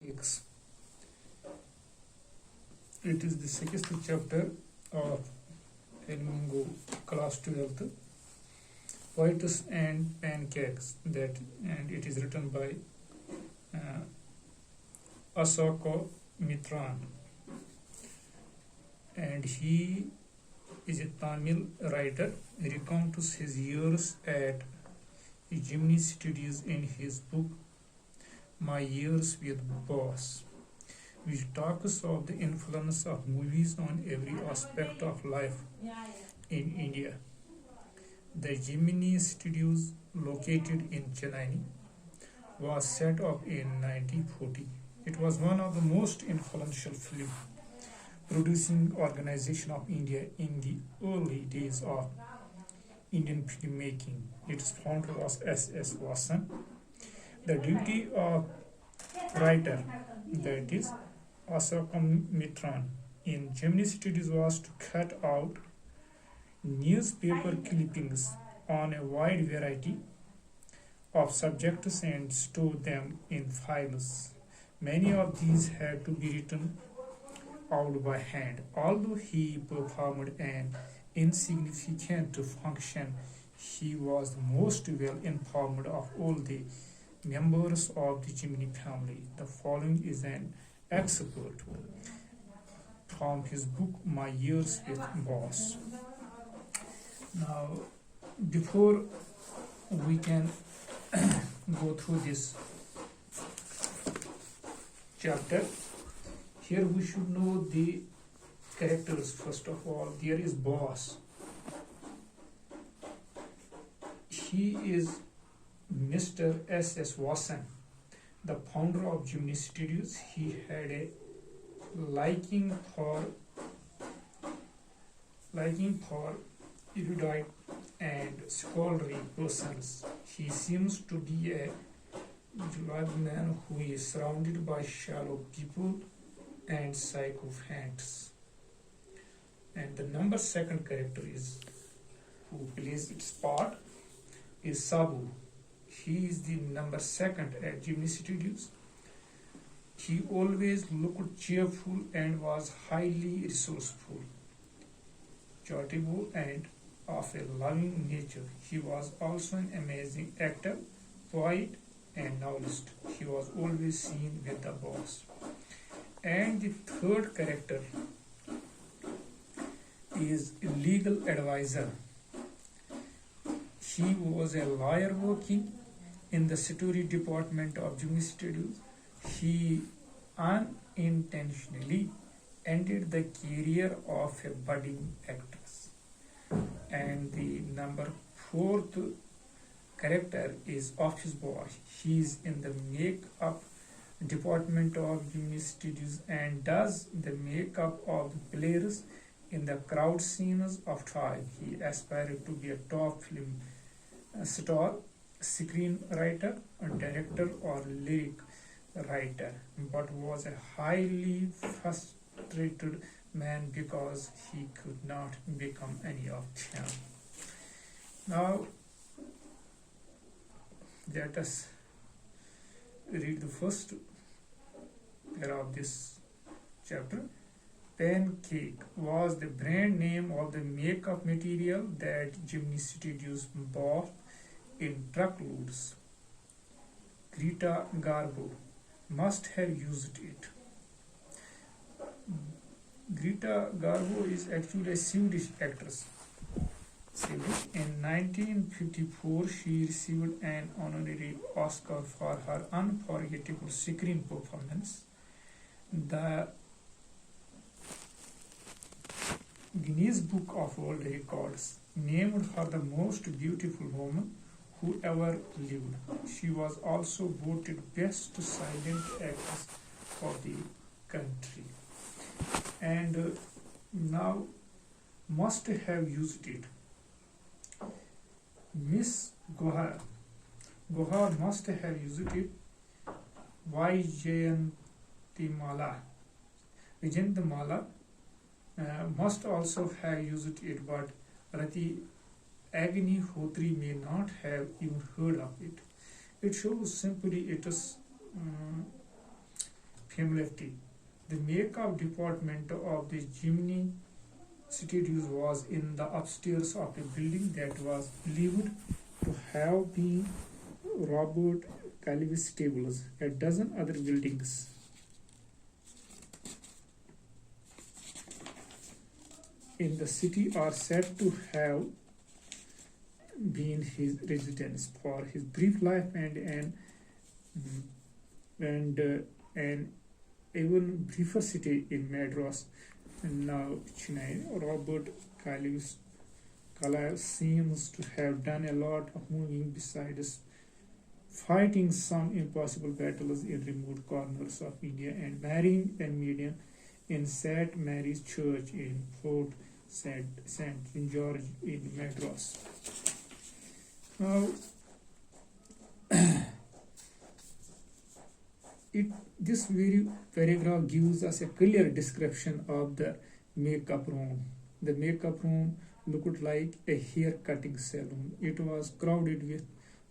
Ethics. It is the sixth chapter of Flamingo Class 12th, Poets and Pancakes, and it is written by uh, Asako Mitran, and he is a Tamil writer. He recounts his years at Gemini Studios in his book My Years with Boss, which talks of the influence of movies on every aspect of life in India. The Gemini Studios, located in Chennai, was set up in 1940. It was one of the most influential film producing organization of India in the early days of Indian filmmaking. Its founder was S.S. Vasan. The duty of writer, that is Asakam Mitran, in Gemini Studios was to cut out newspaper clippings on a wide variety of subjects and store them in files. Many of these had to be written out by hand. Although he performed an insignificant function, he was the most well informed of all the members of the Gemini family. The following is an excerpt from his book My Years with Boss. Now, before we can go through this chapter, here we should know the characters. First of all, there is Boss. He is Mr. S.S. Vasan, the founder of Gemini Studios. He had a liking for erudite and scholarly persons. He seems to be a beloved man who is surrounded by shallow people and sycophants. And the number second character is who plays its part is Sabu. He is the number second at Gemini Studios. He always looked cheerful and was highly resourceful, charitable, and of a loving nature. He was also an amazing actor, poet, and novelist. He was always seen with the boss. And the third character is a legal advisor. He was a lawyer working in the security department of Gemini Studios. He unintentionally ended the career of a budding actress. And the number fourth character is Office Boy. He is in the makeup department of Gemini Studios and does the makeup of the players in the crowd scenes of Troy. He aspired to be a top film star, screenwriter, director, or lyric writer, but was a highly frustrated man because he could not become any of them. Now, let us read the first paragraph of this chapter. Pancake was the brand name of the makeup material that Gemini Studios bought in truckloads. Greta Garbo must have used it. Greta Garbo is actually a Swedish actress. In 1954, she received an honorary Oscar for her unforgettable screen performance. The Guinness Book of World Records named her the most beautiful woman who ever lived. She was also voted best silent actress of the country. And now must have used it. Miss Gohar must have used it. Vijayanthamala must also have used it, but Rati Agnihotri may not have even heard of it. It shows simply its familiarity. The makeup department of the Gemini Studios was in the upstairs of a building that was believed to have been Robert Calvis stables. A dozen other buildings in the city are said to have been his residence for his brief life and an even briefer city in Madras. And now Chennai. Robert Calais seems to have done a lot of moving besides fighting some impossible battles in remote corners of India and marrying a medium in St. Mary's Church in Fort St. George in Madras. Now, this very paragraph gives us a clear description of the makeup room. The makeup room looked like a hair cutting salon. It was crowded with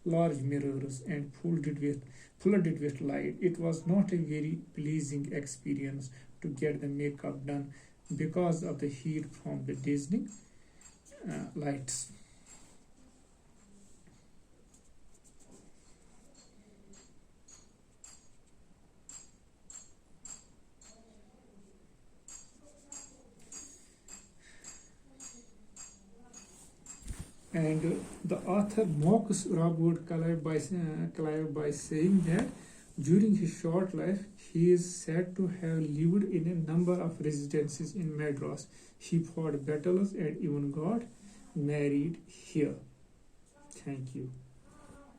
large mirrors and flooded with light. It was not a very pleasing experience to get the makeup done because of the heat from the dazzling lights. And the author mocks Robert Clive by saying that during his short life, he is said to have lived in a number of residences in Madras. He fought battles and even got married here. Thank you.